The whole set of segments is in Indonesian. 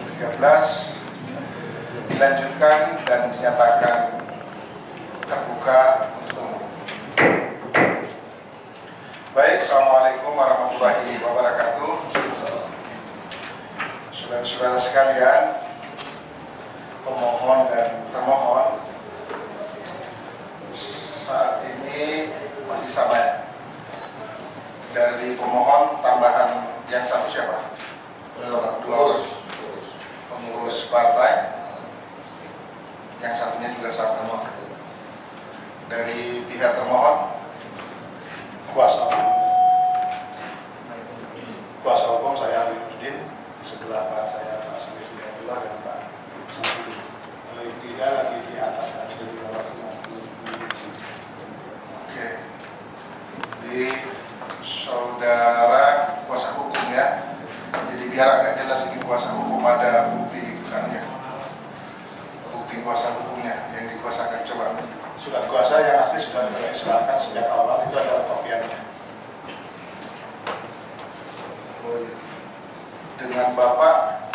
2013 dilanjutkan dan dinyatakan terbuka untuk umum. Baik, Assalamualaikum warahmatullahi wabarakatuh. Saudara-saudara sekalian, pemohon dan termohon, saat ini masih sama ya. Dari pemohon tambahan yang satu siapa? Dua pengurus partai, yang satunya juga sama. Dari pihak termohon, kuasa hukum saya Alinuddin, sebelah Pak saya Pak Samir Hidayatullah dan Pak Samir. Kalau tidak lagi di atas dan di bawah. Oke. Di saudara kuasa hukum ya. Jadi biar agak jelas ini kuasa hukum, ada bukti gitu kan ya. Bukti kuasa hukumnya yang dikuasakan, coba. Surat kuasa yang asli sudah diserahkan sejak awal, itu adalah kopiannya. Oh iya. Dengan Bapak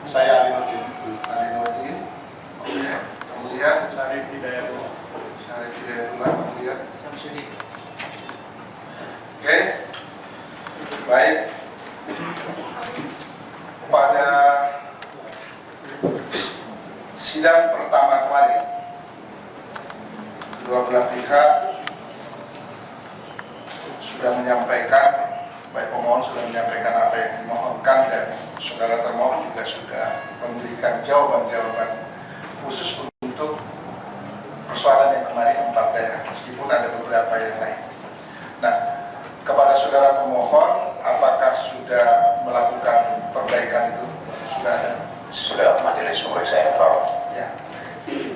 saya Alinuddin. Oke. Kemudian Syarif Hidayatullah. Kemudian Samsudin. Oke. Baik. Pada sidang pertama kemarin, kedua belah pihak sudah menyampaikan, baik pemohon sudah menyampaikan apa yang dimohonkan dan saudara termohon juga sudah memberikan jawaban-jawaban khusus untuk persoalan yang kemarin 4 daerah, meskipun ada beberapa yang lain. Nah, kepada saudara pemohon, apakah sudah melakukan perbaikan itu? Sudah ada? Sudah, majelis umur saya inform. Ya,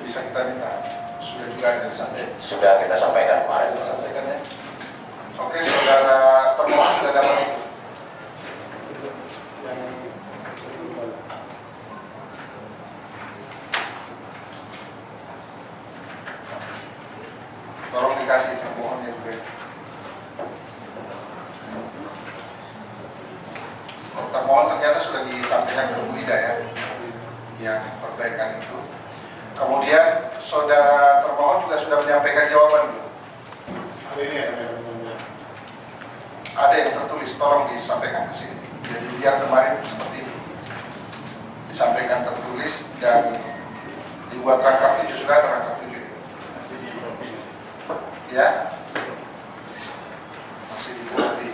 bisa kita minta. Sudah juga ada disampaikan? Sudah kita sampaikan kemarin. Disampaikan ya. Oke, saudara termohon sudah dapat itu. Tolong dikasih termohon ya, Bu. Termohon ternyata sudah disampaikan ke Bu Ida ya, yang perbaikan itu. Kemudian saudara termohon juga sudah menyampaikan jawaban. Ada yang tertulis, tolong disampaikan ke sini. Jadi biar kemarin seperti itu, disampaikan tertulis dan dibuat rangkap 7, sudah ada rangkap 7 ya, masih dibuat di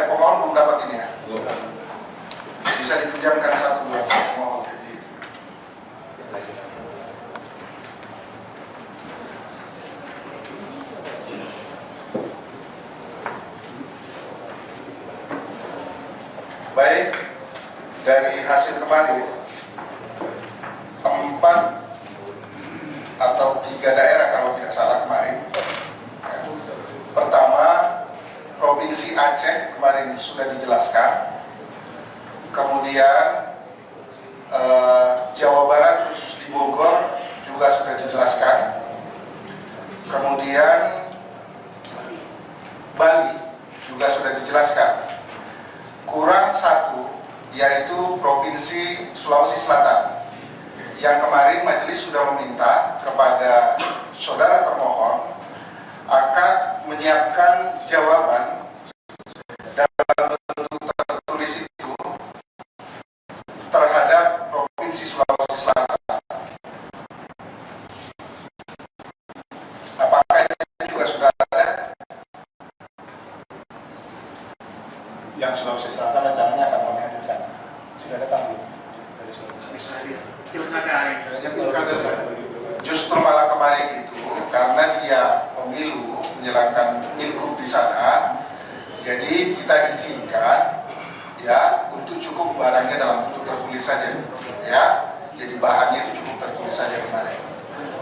pemohon belum dapat ini ya. Bisa dipinjamkan 1 buat pemohon. Baik, dari hasil kemarin 4 atau 3 daerah kalau tidak salah kemarin ya. Pertama, Provinsi Aceh kemarin sudah dijelaskan. Kemudian Jawa Barat khusus di Bogor juga sudah dijelaskan. Kemudian Bali juga sudah dijelaskan. Kurang 1, yaitu Provinsi Sulawesi Selatan, yang kemarin majelis sudah meminta kepada saudara termohon akan menyiapkan jawaban dalam bentuk tertulis itu terhadap Provinsi Sulawesi Selatan. Apakah ini juga sudah ada? Yang Sulawesi Selatan rencananya akan mengajukan. Sudah datang belum? Dari Sulawesi. Pilkada. Justru malah kemarin itu karena dia pemilu menjalankan pilgub di sana, jadi kita izinkan ya untuk cukup barangnya dalam bentuk tertulis saja ya. Jadi bahannya itu cukup tertulis saja kemarin.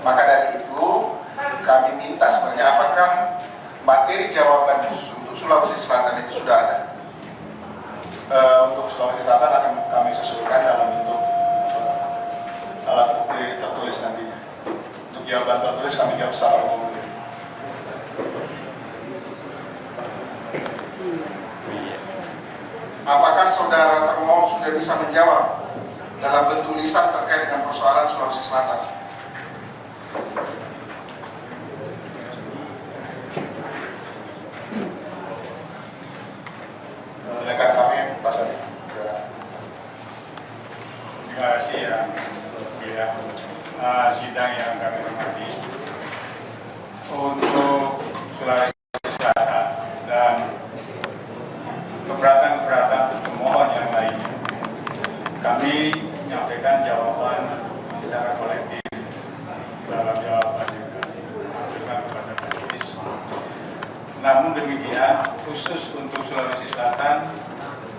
Maka dari itu kami minta sebenarnya apakah materi jawaban khusus untuk Sulawesi Selatan itu sudah ada? Untuk Sulawesi Selatan akan kami susulkan dalam bentuk alat bukti tertulis nantinya. Untuk jawaban tertulis kami jawab secara umum. apakah saudara termohon sudah bisa menjawab dalam bentuk lisan terkait dengan persoalan Sulawesi Selatan? Rekan kami, Pak Sani. Terima kasih ya, sidang yang kami hormati. Untuk Sulawesi Selatan dan keberatan-keberatan pemohon yang lainnya, kami menyampaikan jawaban secara kolektif dalam jawaban yang kami ajukan kepada majelis. Namun demikian, khusus untuk Sulawesi Selatan,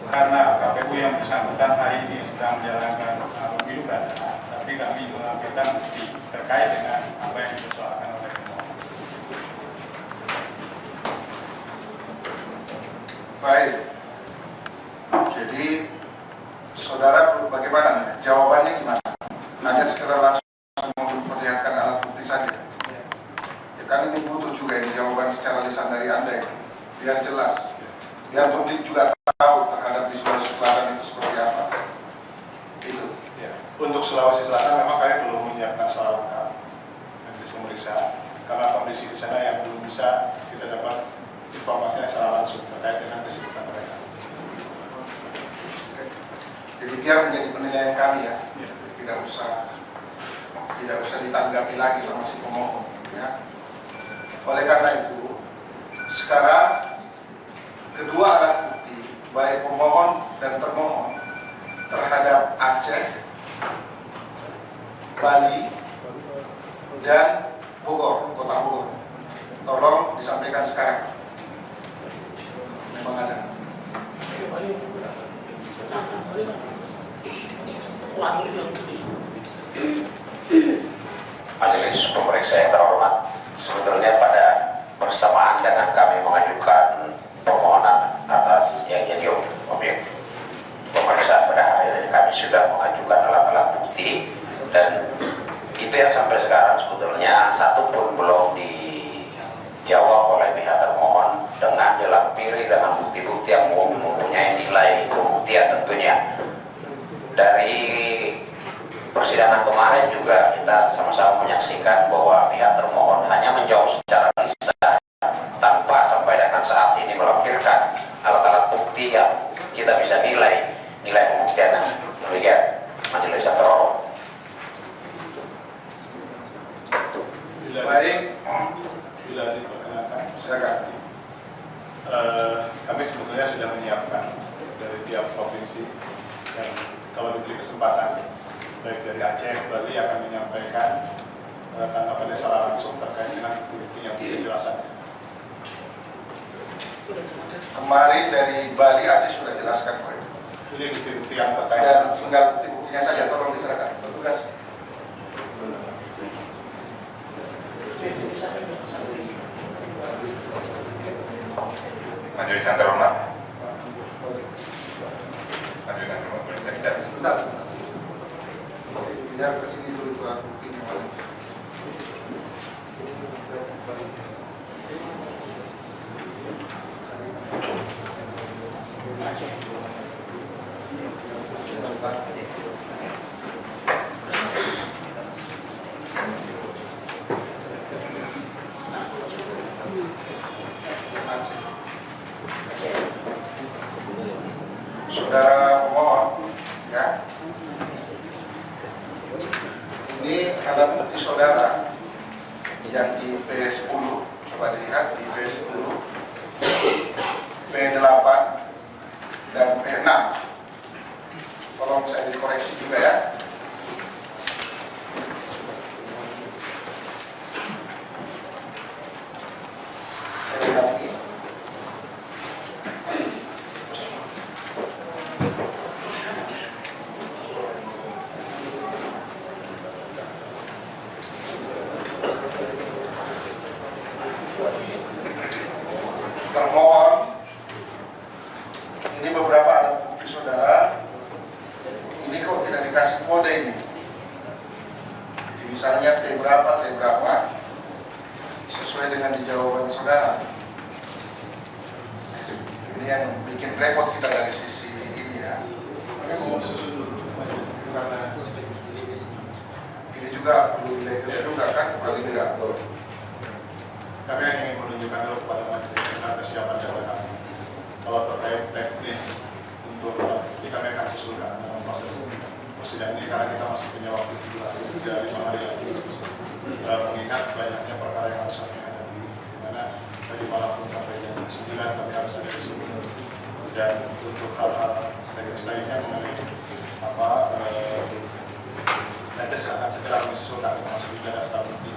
karena KPU yang bersangkutan hari ini sedang menjalankan pemilu kada, tapi kami mengajukan bukti terkait dengan apa yang dipersoalkan oleh pemohon. Baik. Jadi saudara bagaimana? Jawabannya gimana? Hanya sekedar langsung memperlihatkan alat bukti saja. Ya kan ini butuh juga ini jawaban secara lisan dari Anda ya. Biar jelas. Biar publik juga tahu terhadap di Sulawesi Selatan itu seperti apa. Itu. Ya. Untuk Sulawesi Selatan memang kami belum menyiapkan secara lengkap majelis pemeriksaan karena kondisi di sana yang belum bisa kita dapat informasinya secara langsung terkait dengan kesibukan mereka. Jadi biar menjadi penilaian kami ya. Ya. Tidak usah ditanggapi lagi sama si pemohon ya. Oleh karena itu sekarang kedua alat bukti baik pemohon dan termohon terhadap Aceh, Bali, dan Bogor, Kota Bogor. Tolong disampaikan sekarang. Memang ada. Majelis pemeriksa yang terhormat, sebetulnya pada bersamaan dengan kami mengajukan permohonan atas yang jadi objek pemeriksaan pada hari ini, kami sudah mengajukan alat-alat bukti, dan itu yang sampai sekarang sebetulnya satu pun belum dijawab oleh pihak termohon dengan dilampiri dengan bukti-bukti yang mempunyai nilai pembuktian tentunya. Dari persidangan kemarin juga kita sama-sama menyaksikan bahwa pihak termohon hanya menjawab secara lisan tanpa sampai dengan saat ini melampirkan alat-alat bukti yang kita bisa nilai pembuktian. Demikian majelis yang terhormat. Bila diperkenankan, Silakan. kami sebetulnya sudah menyiapkan dari tiap provinsi dan kalau diberi kesempatan baik dari Aceh, Bali akan menyampaikan tanggapan secara langsung terkait dengan bukti yang dijelasan. Kemarin dari Bali Aceh sudah jelaskan Pak. Ini bukti-bukti yang terkait Dan tinggal bukti-buktinya saja tolong diserahkan petugas. Majelis yang terhormat. Majelis yang terhormat, boleh saya bicara? Sebentar. Biar kesini dulu alat buktinya. Saudara pemohon, ya, ini alat bukti saudara yang di P10, coba dilihat di P10, P8, dan P6. Tolong saya dikoreksi juga ya. Saya ulangi. Termohon, ini beberapa alat bukti saudara. Ini kok tidak dikasih kode ini. Jadi misalnya T berapa, sesuai dengan di jawaban saudara. Ini yang bikin repot kita dari sisi ini ya. mau disusun dulu majelis karena Ini juga perlu legacy juga kan, paling tidak. kami hanya ingin menunjukkan dulu kepada majelis tentang kesiapan jabatan. Kalau terkait teknis untuk nanti kami akan susulkan dalam proses persidangan ini karena kita masih punya waktu 7 hari, 5 hari lagi. Mengingat banyaknya perkara yang harus kami hadapi, di mana tadi malam pun sampai jam 9 kami harus ada di sini. Dan untuk hal-hal teknis lainnya mengenai nanti akan segera kami susulkan termasuk juga daftar bukti.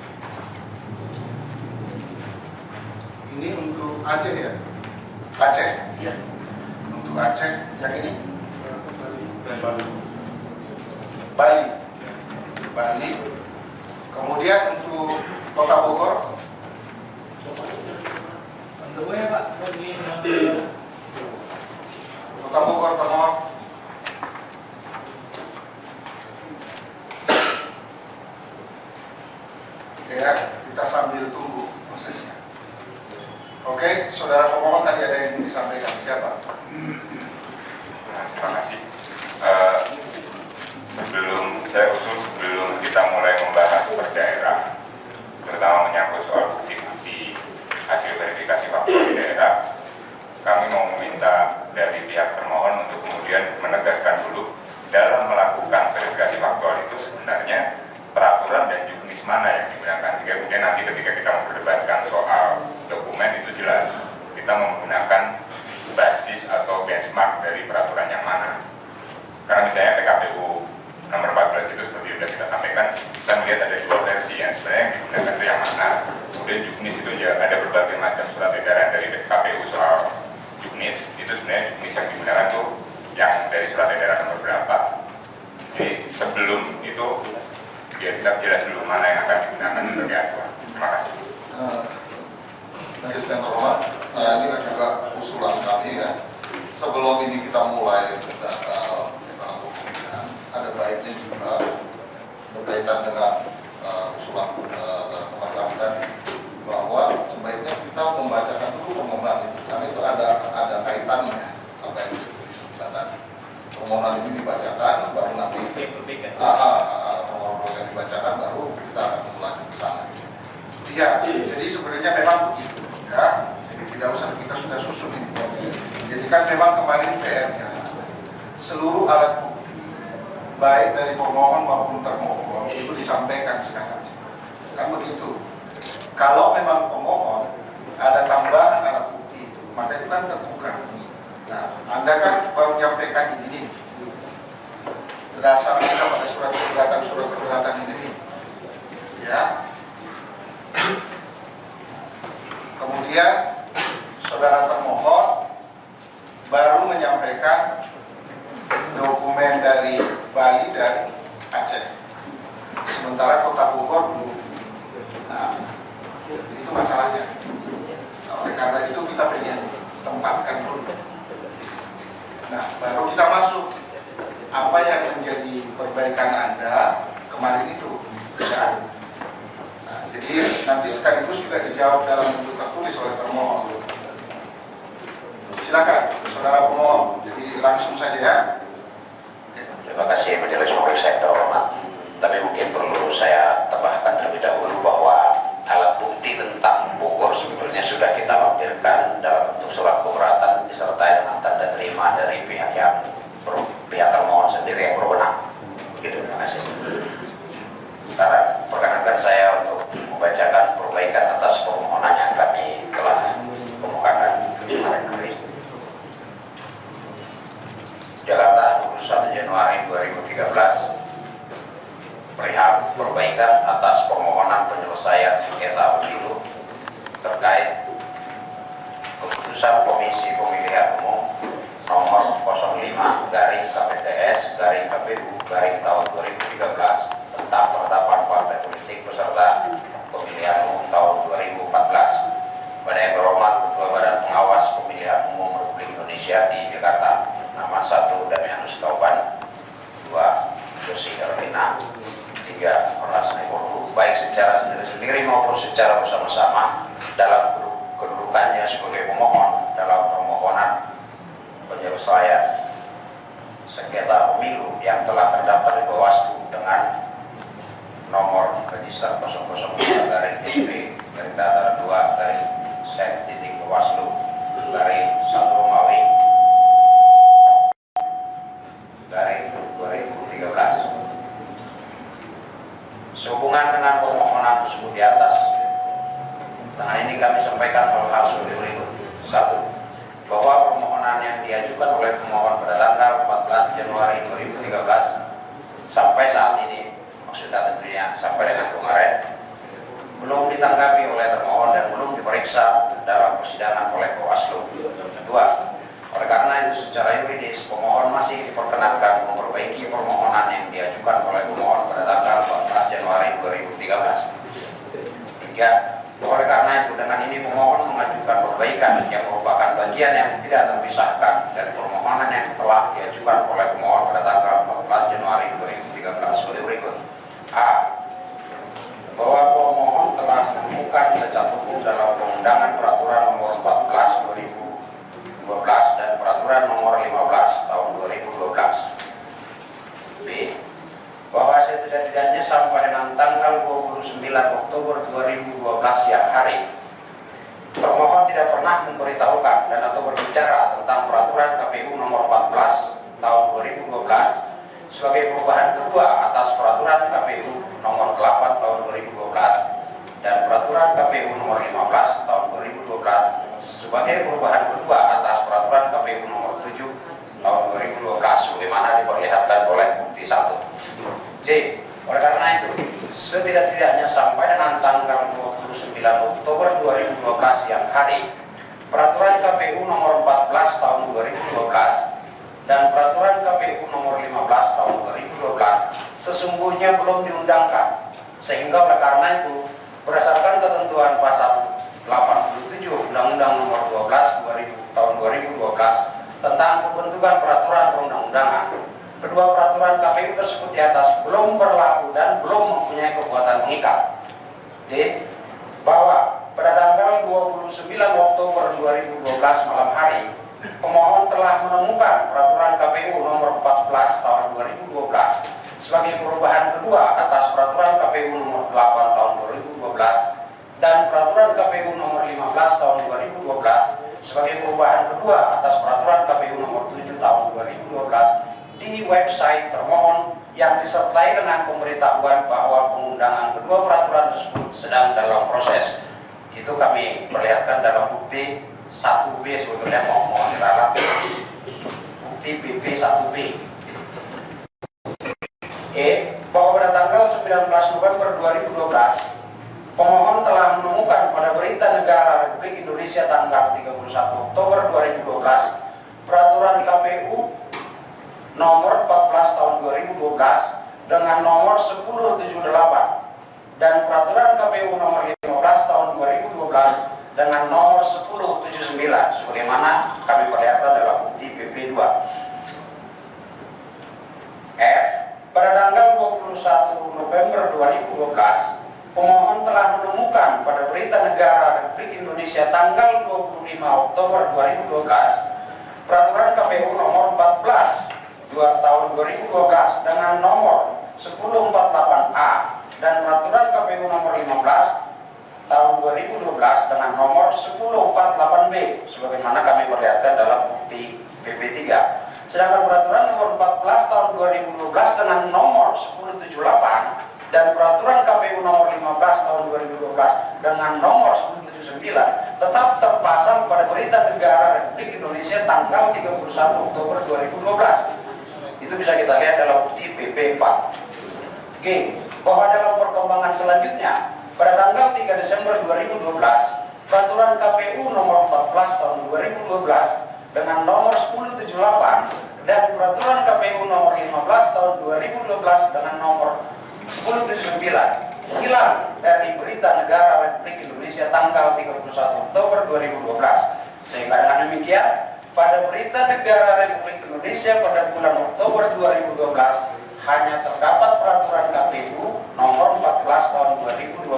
Ini untuk Aceh ya? Aceh? Iya. Untuk Aceh, yang ini? Baru Bali. Bali. Kemudian untuk Kota Bogor, Kota Bogor termohon. Ya, kita sambil tunggu prosesnya. Oke, saudara pemohon tadi ada yang ingin disampaikan, siapa? Terima kasih. Sebelum kita mulai membahas per daerah, terutama menyangkut soal bukti-bukti hasil verifikasi faktual di daerah, kami mau meminta dari pihak termohon untuk kemudian menegaskan dulu dalam melakukan verifikasi faktual itu sebenarnya peraturan dan juknis mana yang digunakan, sehingga kemudian nanti ketika kita memperdebatkan soal dokumen itu jelas kita menggunakan basis atau benchmark dari peraturan yang mana. Karena misalnya PKPU nomor 14 itu seperti sudah kita sampaikan, kita melihat ada 2 versi yang sebenarnya yang digunakan itu yang mana. Kemudian juknis itu ya ada berbagai macam surat edaran dari KPU soal juknis, itu sebenarnya juknis yang digunakan tuh yang dari surat edaran nomor berapa. Jadi sebelum itu ya kita jelas dulu mana yang akan digunakan sebagai acuan. Terima kasih. Majelis yang terhormat, ini juga usulan kami ya. Sebelum ini kita mulai dalam pembuktian, ada baiknya juga berkaitan dengan usulan teman kami tadi, bahwa sebaiknya kita membacakan dulu permohonan itu, karena itu ada kaitannya apa yang disebutkan tadi. Permohonan ini dibacakan, baru nanti permohonan yang dibacakan baru kita akan melanjut ke sana. Iya, jadi sebenarnya memang begitu ya. Jadi tidak usah kita sudah susun ini. Jadi kan memang kemarin PR-nya seluruh alat bukti baik dari pemohon maupun termohon itu disampaikan sekarang. Kan begitu. Kalau memang pemohon ada tambahan alat bukti itu, maka itu kan terbuka. Nah, Anda kan baru menyampaikan ini berdasarkan pada surat keberatan ini, ya. Kemudian saudara termohon baru menyampaikan dokumen dari Bali dan Aceh, sementara Kota Bogor belum. Nah, itu masalahnya. Oleh karena itu kita pengen tempatkan dulu. Nah, baru kita masuk apa yang menjadi perbaikan Anda kemarin itu, ya. Jadi nanti sekaligus juga dijawab dalam bentuk tertulis oleh termohon. Silakan, saudara pemohon. Jadi langsung saja ya. Terima kasih Majelis Hakim yang terhormat. Tapi mungkin perlu saya tambahkan terlebih dahulu bahwa alat bukti tentang Bogor sebetulnya sudah kita lampirkan dalam bentuk surat keberatan disertai dengan tanda terima dari pihak termohon sendiri yang berwenang. Begitu, terima kasih. Sekarang perkenankan saya untuk membacakan perbaikan atas permohonan yang kami telah kemukakan kemarin hari. Jakarta, 21 Januari 2013, perihal perbaikan atas permohonan penyelesaian sengketa pemilu terkait keputusan Komisi Pemilihan Umum nomor 05/KPTS/KPU/tahun 2013 tentang penetapan partai politik peserta pemilihan umum tahun 2014. Pada yang terhormat Ketua Badan Pengawas Pemilihan Umum Republik Indonesia di Jakarta, nama 1 Damianus Tauban, 2 Yosi Erlina, 3 Orlas Negoro, baik secara sendiri-sendiri maupun secara bersama-sama dalam kedudukannya sebagai pemohon dalam permohonan penyelesaian sengketa pemilu yang telah terdaftar di Bawaslu dengan nomor register 003 garing SP garing datar 2 garing set titik Bawaslu garing 1 Romawi garing 2013. Sehubungan dengan permohonan tersebut di atas, dengan ini kami sampaikan hal-hal sebagai berikut. 1. Bahwa permohonan yang diajukan oleh pemohon pada tanggal 14 Januari 2013 sampai saat ini, maksudnya tentunya sampai dengan kemarin, belum ditanggapi oleh termohon dan belum diperiksa dalam persidangan oleh Bawaslu. 2. Oleh karena itu secara yuridis pemohon masih diperkenankan memperbaiki permohonan yang diajukan oleh pemohon pada tanggal 14 Januari 2013. 3. Oleh karena itu dengan ini pemohon mengajukan perbaikan yang merupakan bagian yang tidak terpisahkan dari permohonan yang telah diajukan oleh pemohon pada tanggal 14 Januari 2013 sebagai berikut. A. Bahwa pemohon telah menemukan cacat hukum dalam Perundangan Peraturan Nomor 14 2012 dan Peraturan Nomor 15 Tahun 2012. B. Bahwa setidak-tidaknya sampai dengan tanggal 29 Oktober 2012 siang hari, termohon tidak pernah memberitahukan dan atau berbicara tentang Peraturan KPU Nomor 14 Tahun 2012 sebagai perubahan kedua atas Peraturan KPU Nomor 8 Tahun 2012 dan Peraturan KPU Nomor 15 Tahun 2012 sebagai perubahan kedua atas Peraturan KPU Nomor 7 Tahun 2012 sebagaimana diperlihatkan oleh bukti 1. C. Oleh karena itu, setidak-tidaknya sampai dengan tanggal 29 Oktober 2012 siang hari, Peraturan KPU Nomor 14 Tahun 2012 dan Peraturan KPU Nomor 15 Tahun 2012 sesungguhnya belum diundangkan, sehingga oleh karena itu, berdasarkan ketentuan pasal 87 Undang-Undang Nomor 12 Tahun 2012 tentang pembentukan peraturan perundang-undangan, kedua peraturan KPU tersebut di atas belum berlaku dan belum mempunyai kekuatan mengikat. D. Bahwa pada tanggal 29 Oktober 2012 malam hari, pemohon telah menemukan Peraturan KPU Nomor 14 Tahun 2012 sebagai perubahan kedua atas Peraturan KPU Nomor 8 Tahun 2012 dan Peraturan KPU Nomor 15 Tahun 2012 sebagai perubahan kedua atas Peraturan KPU Nomor 7 Tahun 2012 di website termohon yang disertai dengan pemberitahuan bahwa pengundangan kedua peraturan tersebut sedang dalam proses. Itu kami perlihatkan dalam bukti 1B sebetulnya, mohon diralat bukti BP 1B. E. Bahwa pada tanggal 19 November 2012 pemohon telah menemukan pada Berita Negara Republik Indonesia tanggal 31 Oktober 2012 Peraturan KPU Nomor 14 Tahun 2012 dengan nomor 1078 dan Peraturan KPU Nomor 15 Tahun 2012 dengan nomor 1079 sebagaimana kami perlihatkan dalam bukti BP 2. F. Pada tanggal 21 November 2012 pemohon telah menemukan pada Berita Negara Republik Indonesia tanggal 25 Oktober 2012 Peraturan KPU Nomor 14 Tahun 2012 dengan nomor 1048A dan Peraturan KPU Nomor 15 Tahun 2012 dengan nomor 1048B sebagaimana kami perlihatkan dalam bukti BP 3. Sedangkan Peraturan Nomor 14 Tahun 2012 dengan nomor 1078 dan Peraturan KPU Nomor 15 Tahun 2012 dengan nomor 1079 tetap terpasang pada Berita Negara Republik Indonesia tanggal 31 Oktober 2012. Itu bisa kita lihat dalam bukti PP 4. G. Bahwa dalam perkembangan selanjutnya pada tanggal 3 Desember 2012 Peraturan KPU Nomor 14 Tahun 2012 dengan nomor 1078 dan Peraturan KPU Nomor 15 Tahun 2012 dengan nomor 1079 hilang dari Berita Negara Republik Indonesia tanggal 31 Oktober 2012. Sehingga dengan demikian pada Berita Negara Republik Indonesia pada bulan Oktober 2012 hanya terdapat Peraturan KPU Nomor 14 Tahun 2012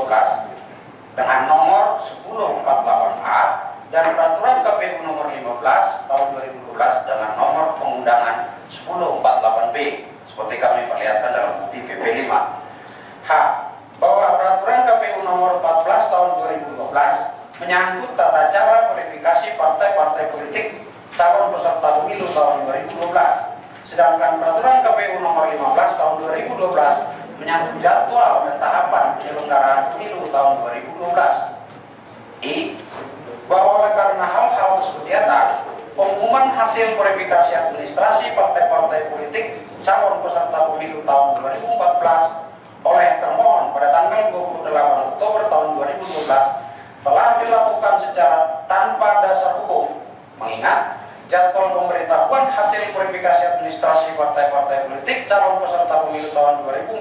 dengan nomor 1048A dan Peraturan KPU Nomor 15 Tahun 2012 dengan nomor pengundangan 1048. acara verifikasi partai-partai politik calon peserta pemilu tahun 2012. Sedangkan peraturan KPU nomor 15 tahun 2012 menyangkut jadwal dan tahapan penyelenggaraan pemilu tahun 2012. Bahwa oleh karena hal-hal tersebut di atas, pengumuman hasil verifikasi administrasi partai-partai politik calon peserta pemilu tahun 2014 oleh termohon pada tanggal 28 Oktober tahun 2012 telah dilakukan secara tanpa dasar hukum, mengingat jadwal pemberitahuan hasil verifikasi administrasi partai-partai politik calon peserta pemilu tahun 2014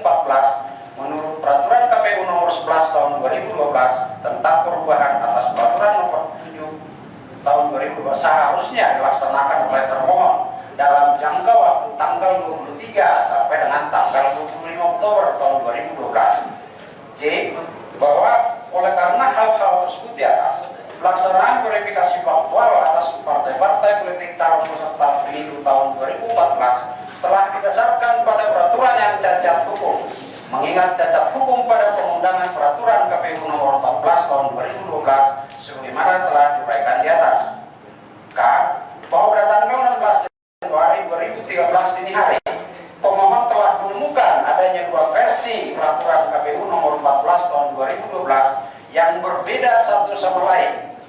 menurut peraturan KPU nomor 11 tahun 2012 tentang perubahan atas peraturan nomor 7 tahun 2012 seharusnya dilaksanakan oleh termohon dalam jangka waktu tanggal 23 sampai dengan tanggal 25 Oktober tahun 2012. J. Bahwa oleh karena hal-hal tersebut di atas, pelaksanaan verifikasi faktual atas partai-partai politik calon peserta pemilu tahun 2014 telah didasarkan pada peraturan yang cacat hukum, mengingat cacat hukum pada pengundangan peraturan KPU nomor 14 tahun 2012 sebagaimana telah diuraikan di atas. K. Bahwa pada tanggal 16 Januari 2013 dini hari, pemohon telah menemukan adanya dua versi peraturan KPU nomor 14 tahun 2012 yang berbeda satu sama lain,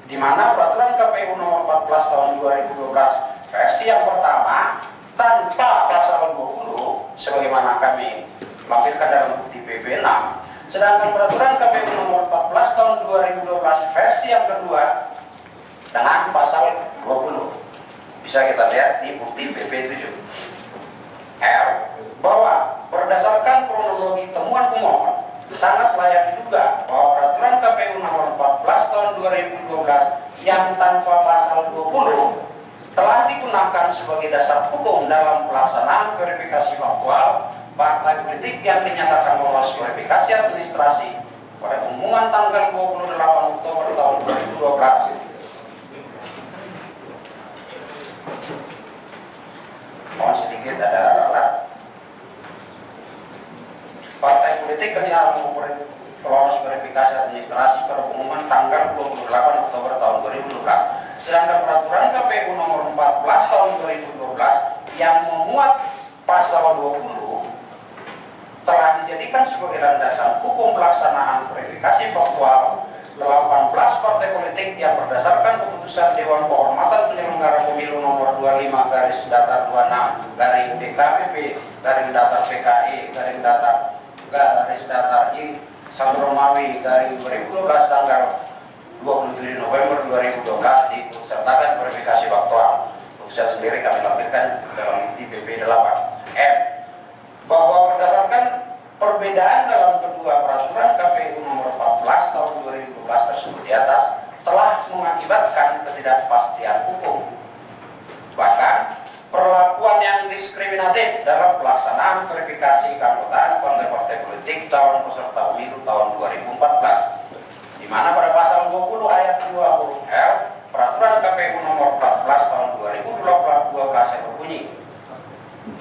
di mana peraturan KPU nomor 14 tahun 2012 versi yang pertama tanpa pasal 20 sebagaimana kami lampirkan dalam bukti PP 6, sedangkan peraturan KPU nomor 14 tahun 2012 versi yang kedua dengan pasal 20. Bisa kita lihat di bukti PP 7. R. Bahwa berdasarkan kronologi temuan pemohon sangat layak diduga bahwa peraturan KPU nomor 14 tahun 2012 yang tanpa pasal 20 telah digunakan sebagai dasar hukum dalam pelaksanaan verifikasi faktual partai politik yang dinyatakan lolos verifikasi administrasi pada pengumuman tanggal 28 Oktober tahun 2012. Mohon sedikit ada alat. Partai politik yang lolos verifikasi administrasi pada pengumuman tanggal 28 Oktober tahun 2012. Sedangkan peraturan KPU nomor 14 tahun 2012 yang memuat pasal 20 telah dijadikan sebagai landasan hukum pelaksanaan verifikasi faktual 18 partai politik yang berdasarkan keputusan Dewan Kehormatan Penyelenggara Pemilu nomor 25 garis datar 26 garing DKPP garing datar PKI garing datar garis datar I Satu Romawi garing 2012 tanggal 27 November 2012 disertakan verifikasi faktual. Putusan sendiri kami lampirkan dalam bukti PP 8. M. Bahwa berdasarkan perbedaan dalam kedua peraturan KPU nomor 14 tahun 2012 tersebut di atas telah mengakibatkan ketidakpastian hukum. Bahkan perlakuan yang diskriminatif dalam pelaksanaan verifikasi keanggotaan partai-partai politik calon peserta pemilu tahun 2014, di mana pada pasal 20 ayat 2 huruf L peraturan KPU nomor 14 tahun 2012 yang berbunyi,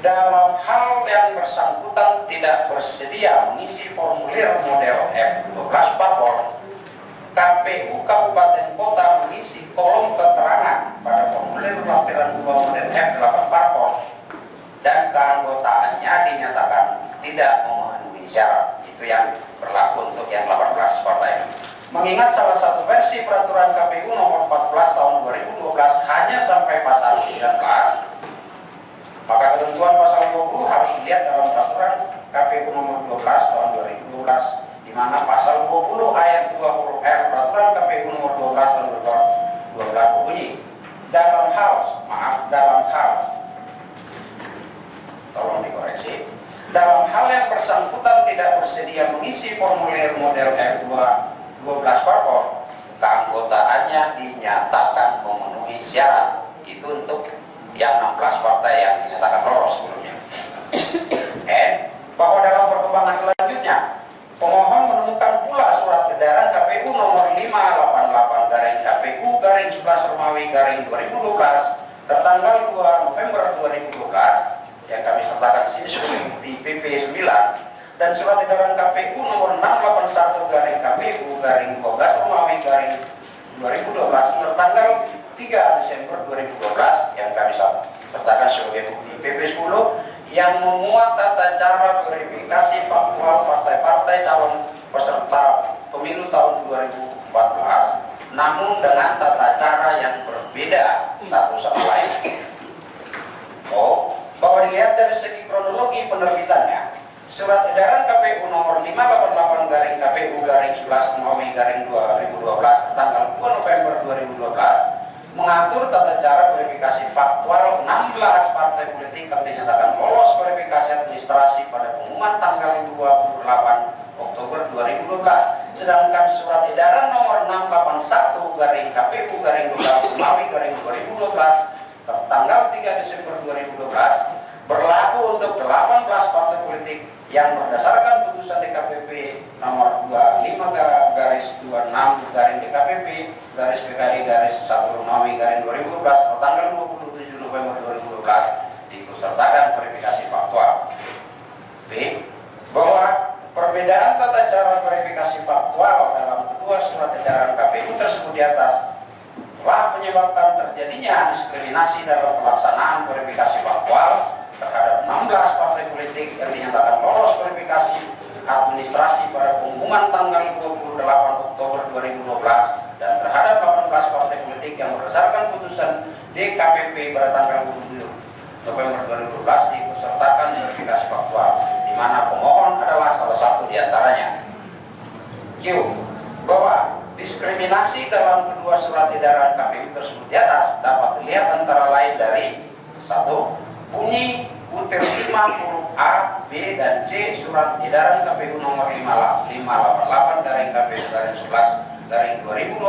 dalam hal yang bersangkutan tidak bersedia mengisi formulir model F12 parpol, KPU Kabupaten Kota mengisi kolom keterangan pada formulir lampiran 2 model F8 parpol dan keanggotaannya dinyatakan tidak memenuhi syarat. Itu yang berlaku untuk yang 18 partai. Mengingat salah satu versi peraturan KPU nomor 14 tahun 2012 hanya sampai pasal 19, maka ketentuan pasal 20 harus dilihat dalam peraturan KPU nomor 12 tahun 2012, di mana pasal 20 ayat 2 huruf L peraturan KPU nomor 12 tahun 2012 berbunyi, dalam hal tolong dikoreksi, dalam hal yang bersangkutan tidak bersedia mengisi formulir model F2 12 parpol, keanggotaannya dinyatakan memenuhi syarat. Itu untuk yang 16 partai yang dinyatakan lolos sebelumnya. Bahwa dalam perkembangan selanjutnya, pemohon menemukan pula surat edaran KPU nomor 588 garing KPU garing 11 Romawi garing 2012 tertanggal 2 November 2012 yang kami sertakan di sini sebagai bukti PP 9, dan surat edaran KPU nomor 681 garing KPU garing 12 Romawi garing 2012 2012 tertanggal 3 Desember 2012 yang kami sertakan sebagai bukti PP 10 yang memuat tata cara verifikasi faktual partai-partai calon peserta pemilu tahun 2014, namun dengan tata cara yang berbeda satu sama lain. Bahwa dilihat dari segi kronologi penerbitannya, Surat Edaran KPU nomor 588 garing KPU garing 11 Romawi garing 2012 tanggal 2 November 2012 mengatur tata cara verifikasi faktual 16 partai politik yang dinyatakan lolos verifikasi administrasi pada pengumuman tanggal 28 Oktober 2012. Sedangkan Surat Edaran nomor 681 garing KPU garing 12 Romawi garing 2012 tertanggal 3 Desember 2012 berlaku untuk 18 partai politik yang berdasarkan putusan DKPP nomor 25 garis 26 garing DKPP garis PKI garis 1 Romawi garing 2012 tanggal 27 November 2012 diikutsertakan verifikasi faktual. B. Bahwa perbedaan tata cara verifikasi faktual dalam kedua surat edaran KPU tersebut di atas telah menyebabkan terjadinya diskriminasi dalam pelaksanaan verifikasi faktual terhadap 16 partai politik yang dinyatakan lolos verifikasi administrasi pada pengumuman tanggal 28 Oktober 2012 dan terhadap 18 partai politik yang berdasarkan putusan DKPP pada tanggal 27 November 2012 diikutsertakan verifikasi faktual, di mana pemohon adalah salah satu di antaranya. Q. Bahwa diskriminasi dalam kedua surat edaran KPU tersebut di atas dapat dilihat antara lain dari 1. Bunyi butir 5 huruf A, B, dan C surat edaran KPU nomor 588 garing KPU garing 11 garing 2012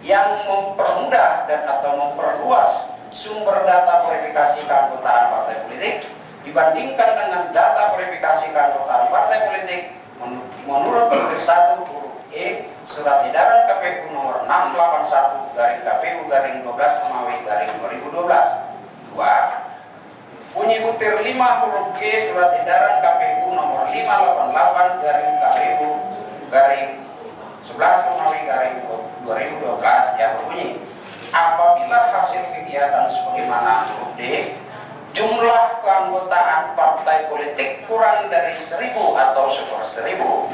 yang mempermudah dan atau memperluas sumber data verifikasi keanggotaan partai politik dibandingkan dengan data verifikasi keanggotaan partai politik menurut butir 1 huruf E surat edaran KPU nomor 681 garing KPU garing 12 Romawi garing 2012. 2. Bunyi butir 5 huruf G surat edaran KPU nomor 588 garing KPU garing 11 Romawi garing 2012 yang berbunyi, apabila hasil kegiatan sebagaimana huruf D jumlah keanggotaan partai politik kurang dari 1.000 atau 1/1000,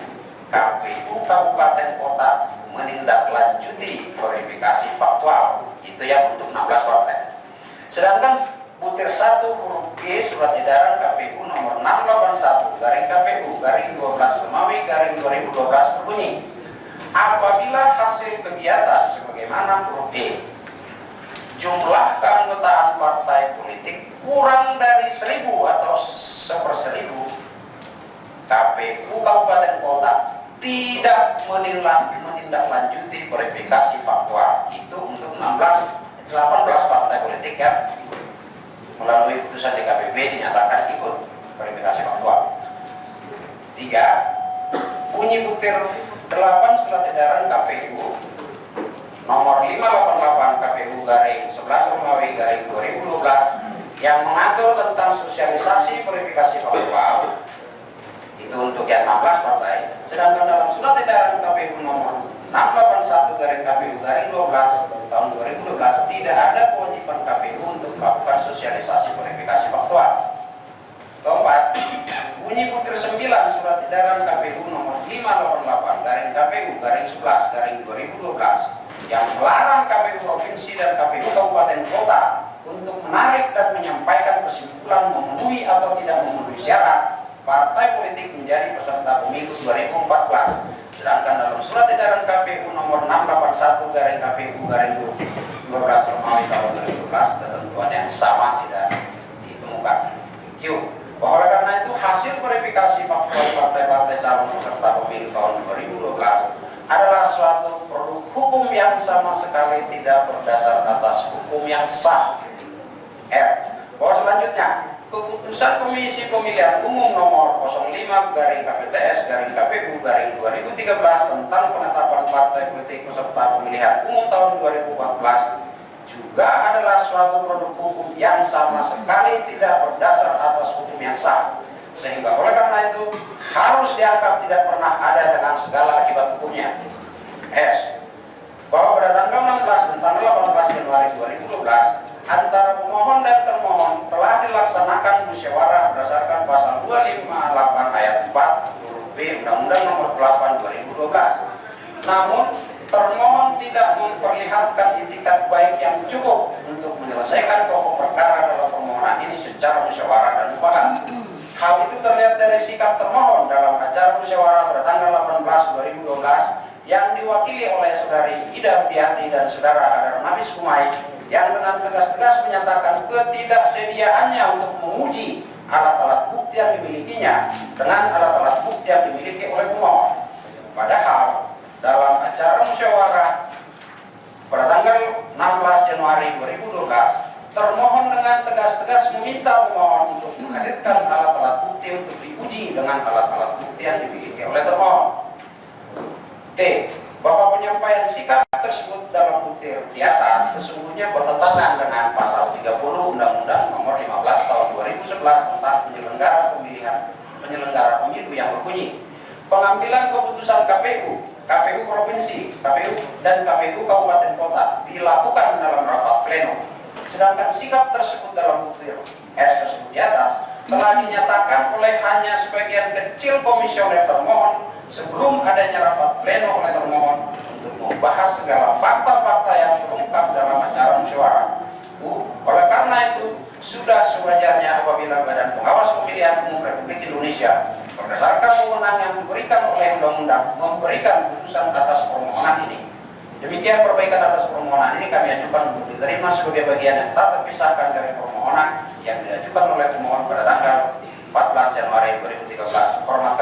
KPU kabupaten kota menindaklanjuti verifikasi faktual, itu yang untuk 16 partai. Sedangkan butir 1 huruf G surat edaran KPU nomor 681 garing KPU garing 12 Romawi garing 2012 berbunyi, apabila hasil kegiatan sebagaimana huruf E jumlah keanggotaan partai politik kurang dari 1.000 atau 1/1000, KPU kabupaten kota tidak menindaklanjuti verifikasi faktual, itu untuk 18 partai politik yang melalui putusan DKPP dinyatakan ikut verifikasi faktual. 3. Bunyi butir 8 surat edaran KPU nomor 588 KPU garing 11 Romawi garing 2012 yang mengatur tentang sosialisasi verifikasi faktual, itu untuk yang 16 partai. Sedangkan dalam surat edaran KPU nomor 681 garing KPU garing 12 tahun 2012 tidak ada kewajiban KPU untuk melakukan sosialisasi verifikasi faktual. 4. Bunyi butir 9 surat edaran KPU nomor 588 garing KPU garing 11 garing 2012 yang melarang KPU provinsi dan KPU kabupaten kota untuk menarik dan menyampaikan kesimpulan memenuhi atau tidak memenuhi syarat partai politik menjadi peserta pemilu 2014. Sedangkan dalam surat edaran KPU nomor 681 garing KPU garing 12 Romawi tahun 2012 ketentuan yang sama tidak ditemukan. Q. Bahwa karena itu hasil verifikasi faktual partai-partai calon peserta pemilu tahun 2012 adalah suatu produk hukum yang sama sekali tidak berdasar atas hukum yang sah. R. Bahwa selanjutnya keputusan Komisi Pemilihan Umum nomor 05 garing KPTS garing KPU garing 2013 tentang penetapan partai politik peserta pemilihan umum tahun 2014 juga adalah suatu produk hukum yang sama sekali tidak berdasar atas hukum yang sah, sehingga oleh karena itu harus dianggap tidak pernah ada dengan segala akibat hukumnya. S. bahwa pada tanggal 16 dan tanggal 18 Januari 2012 antara pemohon dan termohon telah dilaksanakan musyawarah berdasarkan pasal 258 ayat 4 huruf B Undang-Undang Nomor 8 2012. Namun termohon tidak memperlihatkan itikat baik yang cukup untuk menyelesaikan pokok perkara dalam permohonan ini secara musyawarah dan mufakat. Hal itu terlihat dari sikap termohon dalam acara musyawarah pada tanggal 18 2012 yang diwakili oleh Saudari Ida Budiati dan Saudara Hadar Nafis Kumai, yang dengan tegas-tegas menyatakan ketidaksediaannya untuk menguji alat-alat bukti yang dimilikinya dengan alat-alat bukti yang dimiliki oleh pemohon. Padahal dalam acara musyawarah pada tanggal 16 Januari 2012, termohon dengan tegas-tegas meminta pemohon untuk menghadirkan alat-alat bukti untuk diuji dengan alat-alat bukti yang dimiliki oleh termohon. T. Bahwa penyampaian sikap tersebut dalam butir di atas sesungguhnya bertentangan dengan pasal 30 Undang-Undang Nomor 15 Tahun 2011 tentang penyelenggara pemilu yang berbunyi, pengambilan keputusan KPU Provinsi, KPU dan KPU Kabupaten Kota dilakukan dalam rapat pleno. Sedangkan sikap tersebut dalam butir S tersebut di atas telah dinyatakan oleh hanya sebagian kecil komisioner termohon sebelum adanya rapat pleno oleh termohon untuk membahas segala fakta-fakta yang terungkap dalam acara musyawarah. Oleh karena itu, sudah sewajarnya apabila Badan Pengawas Pemilihan Umum Republik Indonesia berdasarkan wewenang yang diberikan oleh undang-undang memberikan putusan atas permohonan ini. Demikian perbaikan atas permohonan ini kami ajukan untuk diterima sebagai bagian yang tak terpisahkan dari permohonan yang diajukan oleh pemohon pada tanggal 14 Januari 2013. Hormat